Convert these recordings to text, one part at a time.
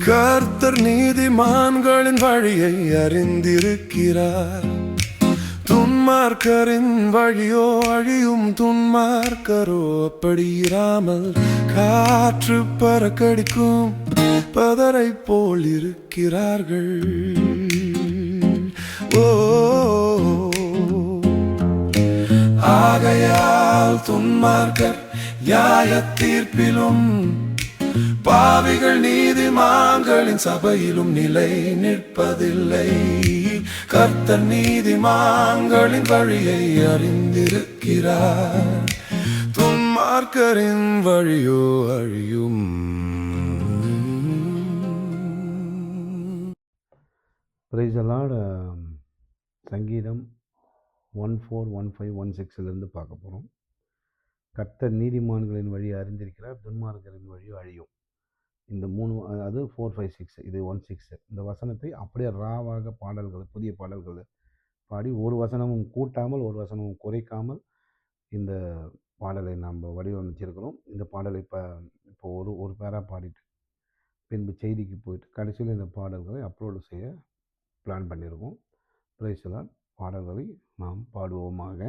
கர்த்தர் நீதிமான்களின் வழியை அறிந்திருக்கிறார். துன்மார்க்கரின் வழியோ அழியும், துன்மார்க்கரோ அப்படி இராமல் காற்று பறக்கடிக்கும் பதரை போல் இருக்கிறார்கள். ஓ, ஆகையால் துன்மார்க்கர் நியாய தீர்ப்பிலும் பாவிகள் நீதிமான்களின் சபையிலும் நிலை நிற்பதில்லை. கர்த்தர் நீதிமான்களின் வழியை அறிந்திருக்கிறார். துன்மார்க்கரின் வழியோ அழியும். Praise the Lord. சங்கீதம் 14:15-16 பார்க்க போகிறோம். கர்த்தர் நீதிமான்களின் வழியை அறிந்திருக்கிறார், துன்மார்க்கரின் வழியோ அழியும். இந்த 3, அது 4, 5, 6, இது 1, 6. இந்த வசனத்தை அப்படியே ராவாக பாடல்கள், புதிய பாடல்கள் பாடி ஒரு வசனமும் கூட்டாமல் ஒரு வசனமும் குறைக்காமல் இந்த பாடலை நாம் வடிவமைச்சிருக்கிறோம். இந்த பாடலை இப்போ ஒரு பேரா பாடிட்டு பின்பு செய்திக்கு போயிட்டு கடைசியில் இந்த பாடல்களை அப்லோடு செய்ய பிளான் பண்ணியிருக்கோம். Praise the Lord. பாடல்களை நாம் பாடுவோமாக.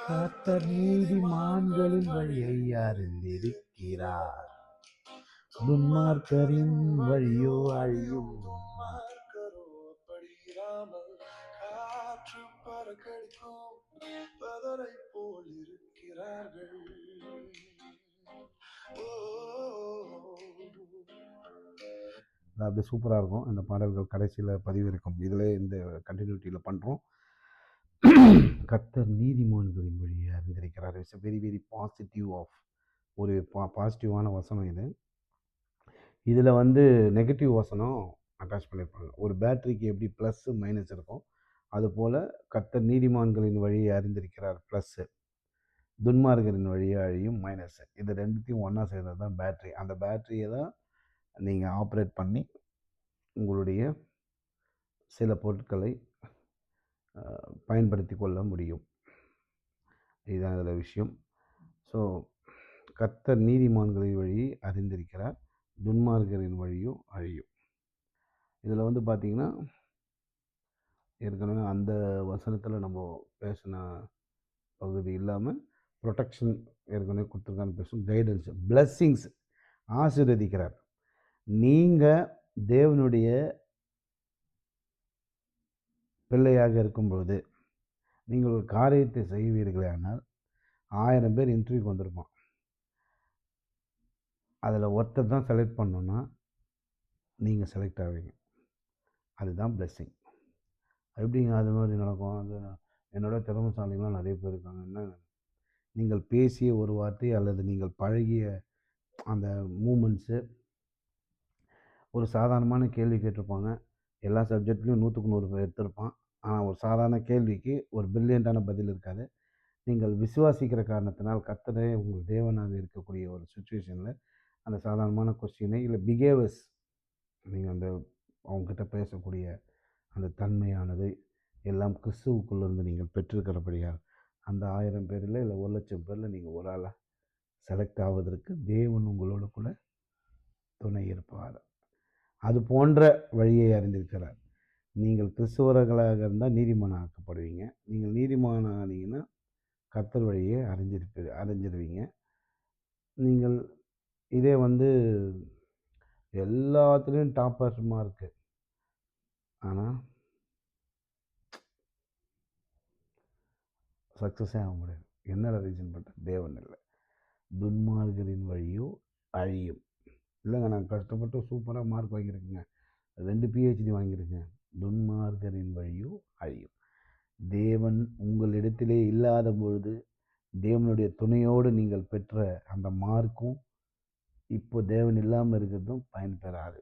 கர்த்தர் நீதிமான்களின் வழியை அறிந்திருக்கிறார், துன்மார்க்கரின் வழியோ அழியும். காற்று பறக்கடிக்கும் பதரை போல் இருக்கிறார்கள். அப்படி சூப்பராக இருக்கும். இந்த பாடல்கள் கடைசியில் பதிவு இருக்கும். இதில் இந்த கண்டினியூட்டியில் பண்ணுறோம். கர்த்தர் நீதிமான்களின் வழியை அறிந்திருக்கிறார். இட்ஸ் வெரி வெரி பாசிட்டிவ் ஒரு பாசிட்டிவான வசனம் இது. இதில் நெகட்டிவ் வசனம் அட்டாச் பண்ணியிருப்பாங்க. ஒரு பேட்டரிக்கு எப்படி ப்ளஸ்ஸு மைனஸ் இருக்கும், அதுபோல் கர்த்தர் நீதிமான்களின் வழியை அறிந்திருக்கிறார் ப்ளஸ்ஸு, துன்மார்க்கரின் வழியை அழியும் மைனஸு. இது ரெண்டுத்தையும் ஒன்றா சேர்ந்தது தான் பேட்ரி. அந்த பேட்டரியை தான் நீங்கள் ஆப்ரேட் பண்ணி உங்களுடைய சில பொருட்களை பயன்படுத்தி கொள்ள முடியும். இதுதான் இதில் விஷயம். ஸோ கர்த்தர் நீதிமான்களின் வழியை அறிந்திருக்கிறார், துன்மார்க்கரின் வழியும் அழியும். இதில் பார்த்திங்கன்னா ஏற்கனவே அந்த வசனத்தில் நம்ம பேசின பகுதி இல்லாமல் ப்ரொடெக்ஷன் ஏற்கனவே கொடுத்துருக்கான்னு பேசும். கைடன்ஸ், பிளஸ்ஸிங்ஸ், ஆசீர்வதிக்கிறார். நீங்கள் தேவனுடைய பிள்ளையாக இருக்கும்பொழுது நீங்கள் ஒரு காரியத்தை செய்வீர்களே ஆனால் 1000 பேர் இன்டர்வியூக்கு வந்திருப்பான். அதில் ஒருத்தர் தான் செலக்ட் பண்ணோன்னா நீங்கள் செலக்ட் ஆவீங்க. அதுதான் பிளெஸ்ஸிங். எப்படிங்க அது மாதிரி நடக்கும்? அது என்னோட திறமைசாலிகளாம் நிறைய பேர் இருக்காங்க. என்ன, நீங்கள் பேசிய ஒரு வார்த்தை அல்லது நீங்கள் பழகிய அந்த மூமெண்ட்ஸு, ஒரு சாதாரணமான கேள்வி கேட்டிருப்பாங்க. எல்லா சப்ஜெக்ட்லேயும் 100க்கு 100 எடுத்திருப்பான். ஆனால் ஒரு சாதாரண கேள்விக்கு ஒரு பிரில்லியண்ட்டான பதில் இருக்காது. நீங்கள் விசுவாசிக்கிற காரணத்தினால் கர்த்தரே உங்கள் தேவனாக இருக்கக்கூடிய ஒரு சுச்சுவேஷனில் அந்த சாதாரணமான கொஸ்டினை இல்லை பிஹேவியர்ஸ், நீங்கள் அந்த அவங்கக்கிட்ட பேசக்கூடிய அந்த தன்மையானது எல்லாம் கிறிஸ்துவுக்குள்ளேருந்து நீங்கள் பெற்றிருக்கிறபடியால் அந்த 1000 பேரில் இல்லை 1,00,000 பேரில் நீங்கள் ஒரு ஆளாக செலக்ட் ஆவதற்கு தேவன் உங்களோட கூட துணை இருப்பார். அது போன்ற வழியை அறிந்திருக்கிறார். நீங்கள் கிறிஸ்துவர்களாக இருந்தால் நீதிமான் ஆக்கப்படுவீங்க. நீங்கள் நீதிமான் ஆனீங்கன்னா கர்த்தர் வழியை அறிஞ்சிருவீங்க. நீங்கள் இதே எல்லாத்துலேயும் டாப்பர் மார்க்கு, ஆனால் சக்ஸஸே ஆக முடியாது. என்னடா ரீசன் பண்ணுற? தேவன் இல்லை. துன்மார்க்கரின் வழியோ அழியும். இல்லைங்க, நான் கஷ்டப்பட்டு சூப்பராக மார்க் வாங்கியிருக்கேங்க, 2 PhD வாங்கியிருக்கேன். துன்மார்க்கரின் வழியோ அழியும். தேவன் உங்களிடத்திலே இல்லாத பொழுது தேவனுடைய துணையோடு நீங்கள் பெற்ற அந்த மார்க்கும் இப்போ தேவன் இல்லாமல் இருக்கிறதும் பயன்பெறாது.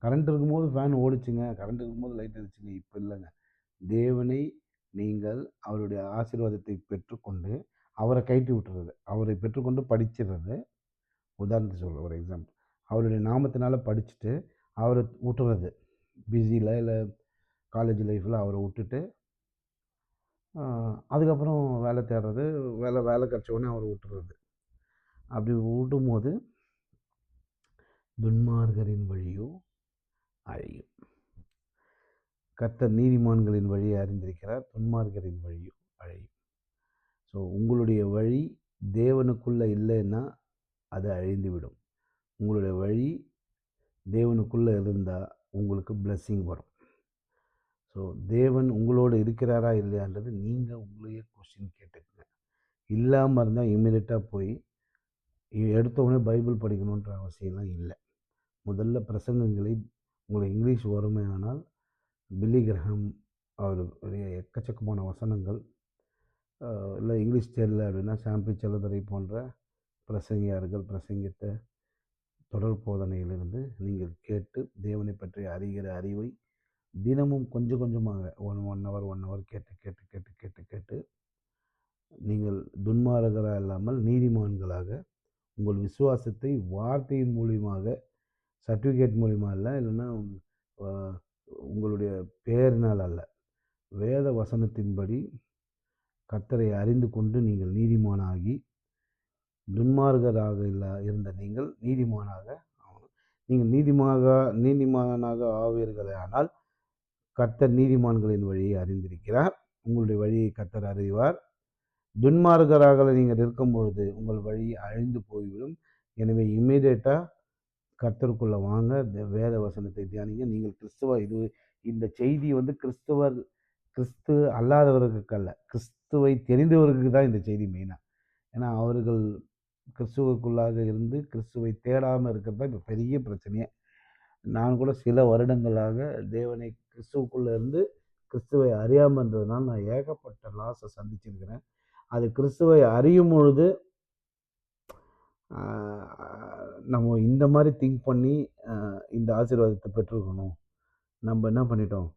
கரண்ட் இருக்கும்போது ஃபேன் ஓடிச்சுங்க, கரண்ட் இருக்கும்போது லைட் எரிச்சுங்க. இப்போ இல்லைங்க. தேவனை நீங்கள் அவருடைய ஆசீர்வாதத்தை பெற்றுக்கொண்டு அவரை கழட்டி விட்டுறது. அவரை பெற்றுக்கொண்டு படிச்சிடுறது. உதாரணத்துக்கு சொல்கிறேன், ஒரு எக்ஸாம்பிள். அவருடைய நாமத்தினால படிச்சுட்டு அவரை விட்டுறது. பிஸியில் இல்லை காலேஜ் லைஃப்பில் அவரை விட்டுட்டு அதுக்கப்புறம் வேலை தேடுறது. வேலை கிடச்ச உடனே அவரை விட்டுறது. அப்படி விடும்போது துன்மார்கரின் வழியோ அழியும். கர்த்தர் நீதிமான்களின் வழியை அறிந்திருக்கிறார், துன்மார்கரின் வழியோ அழியும். ஸோ உங்களுடைய வழி தேவனுக்குள்ளே இல்லைன்னா அது அழிந்துவிடும். உங்களுடைய வழி தேவனுக்குள்ளே இருந்தால் உங்களுக்கு பிளெஸ்ஸிங் வரும். ஸோ தேவன் உங்களோடு இருக்கிறாரா இல்லையான்றது நீங்கள் உங்களையே கொஸ்டின் கேட்டுக்கங்க. இல்லாமல் இருந்தால் இம்மிடியட்டாக போய் எடுத்தவுடனே பைபிள் படிக்கணுன்ற அவசியம்லாம் இல்லை. முதல்ல பிரசங்கங்களை, உங்களுக்கு இங்கிலீஷ் வறுமையானால் பில்லி கிரஹாம் அவருடைய எக்கச்சக்கமான வசனங்கள், இல்லை இங்கிலீஷ் தெரியல அப்படின்னா சாம்பி செல்லதுரை போன்ற பிரசங்கியார்கள் பிரசங்கித்த தொடர் போதனையிலிருந்து நீங்கள் கேட்டு தேவனை பற்றி அறிகிற அறிவை தினமும் கொஞ்சம் கொஞ்சமாக 1 ஹவர் கேட்டு கேட்டு கேட்டு கேட்டு கேட்டு நீங்கள் துன்மார்கராக இல்லாமல் நீதிமான்களாக உங்கள் விசுவாசத்தை வார்த்தையின் மூலியமாக, சர்டிஃபிகேட் மூலிமா இல்லைன்னா உங்களுடைய பெயரினால் அல்ல, வேத வசனத்தின்படி கர்த்தரை அறிந்து கொண்டு நீங்கள் நீதிமானாகி, துன்மார்கராக இருந்த நீங்கள் நீதிமானாக ஆகணும். நீங்கள் நீதிமானாக ஆவீர்களே ஆனால் கர்த்தர் நீதிமான்களின் வழியை அறிந்திருக்கிறார். உங்களுடைய வழியை கர்த்தர் அறிவார். துன்மார்கராக நீங்கள் இருக்கும் பொழுது உங்கள் வழி அழிந்து போய்விடும். எனவே இம்மீடியட்டாக கர்த்தருக்குள்ளே வாங்க, வேத வசனத்தை தியானிங்க. நீங்கள் இந்த செய்தி கிறிஸ்து அல்லாதவர்களுக்கு அல்ல, கிறிஸ்துவை தெரிந்தவர்களுக்கு தான் இந்த செய்தி மெயினாக. ஏன்னா அவர்கள் கிறிஸ்துவுக்குள்ளாக இருந்து கிறிஸ்துவை தேடாமல் இருக்கிறது தான் இப்போ பெரிய பிரச்சனையே. நான் கூட சில வருடங்களாக தேவனை கிறிஸ்துவுக்குள்ளே இருந்து கிறிஸ்துவை அறியாமல் இருந்ததுனால நான் ஏகப்பட்ட லாஸை சந்திச்சிருக்கிறேன். அது கிறிஸ்துவை அறியும் பொழுது நம்ம இந்த மாதிரி திங்க் பண்ணி இந்த ஆசீர்வாதத்தை பெற்றுக்கணும். நம்ம என்ன பண்ணிட்டோம்,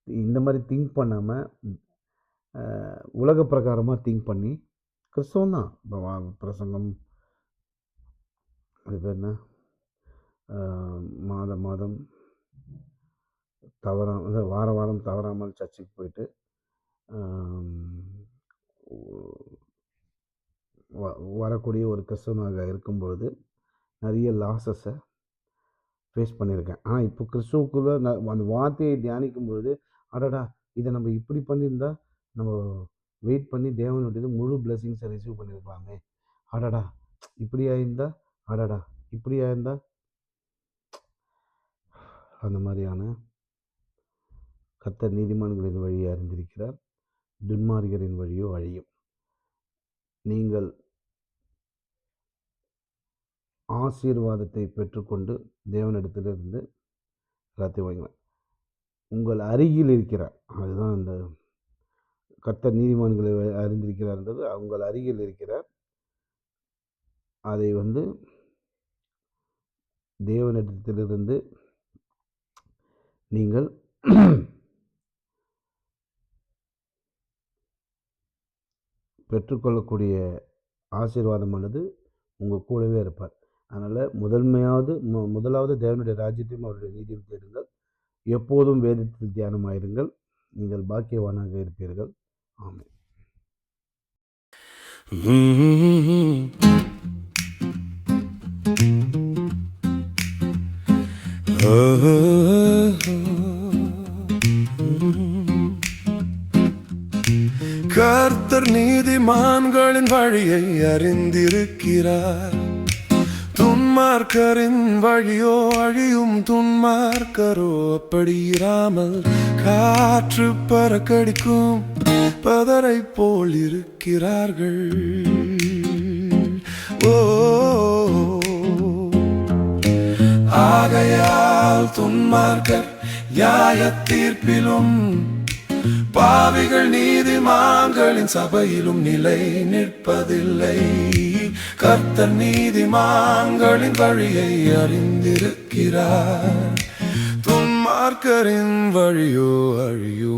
இந்த மாதிரி திங்க் பண்ணாமல் உலக பிரகாரமாக திங்க் பண்ணி கிறிஸ்தவம் தான் இப்போ பிரசங்கம், அது பேர் என்ன, மாதம் வாரம் தவறாமல் சர்ச்சுக்கு போயிட்டு வரக்கூடிய ஒரு கிறிஸ்தவனாக இருக்கும் பொழுது நிறைய லாஸஸை ஃபேஸ் பண்ணியிருக்கேன். ஆனால் இப்போ கிறிஸ்துவுக்குள்ளே அந்த வார்த்தையை தியானிக்கும் பொழுது, அடடா இதை நம்ம இப்படி பண்ணியிருந்தா நம்ம வெயிட் பண்ணி தேவனுடைய முழு பிளெஸிங்ஸை ரிசீவ் பண்ணியிருக்கலாமே, அடடா இப்படியா இருந்தால், அடடா இப்படியா இருந்தால், அந்த மாதிரியான கர்த்தர் நீதிமான்களின் வழியை அறிந்திருக்கிறார், துன்மார்கரின் வழியோ அழியும். நீங்கள் ஆசீர்வாதத்தை பெற்றுக்கொண்டு தேவனிடத்திலிருந்து எல்லாத்தையும் வாங்கினார். உங்கள் அருகில் இருக்கிறார், அதுதான் அந்த கர்த்தர் நீதிமான்களை அறிந்திருக்கிறார்ன்றது. உங்கள் அருகில் இருக்கிறார். அதை தேவனிடத்திலிருந்து நீங்கள் பெற்றுக்கொள்ளக்கூடிய ஆசீர்வாதமானது உங்கள் கூடவே இருப்பார். அதனால் முதலாவது தேவனுடைய ராஜ்யத்தையும் அவருடைய நீதியும் தேடுங்கள். எப்போதும் வேதத்தில் தியானமாயிருங்கள். நீங்கள் பாக்கியவானாக இருப்பீர்கள். ஆமென். கர்த்தர் நீதிமான்களின் வழியை அறிந்திருக்கிறார், துன்மார்க்கரின் வழியோ அழியும். துன்மார்க்கரோ அப்படி இராமல் காற்று பறக்கடிக்கும் பதரை போல் இருக்கிறார்கள். ஓ ஆகையால் துன்மார்க்கர் நியாய தீர்ப்பிலும் பாவிகள் நீதிமான்களின் சபையிலும் நிலை நிற்பதில்லை. கர்த்தர் நீதிமான்களின் வழியை அறிந்திருக்கிறார், துன்மார்க்கரின் வழியோ அழியும்.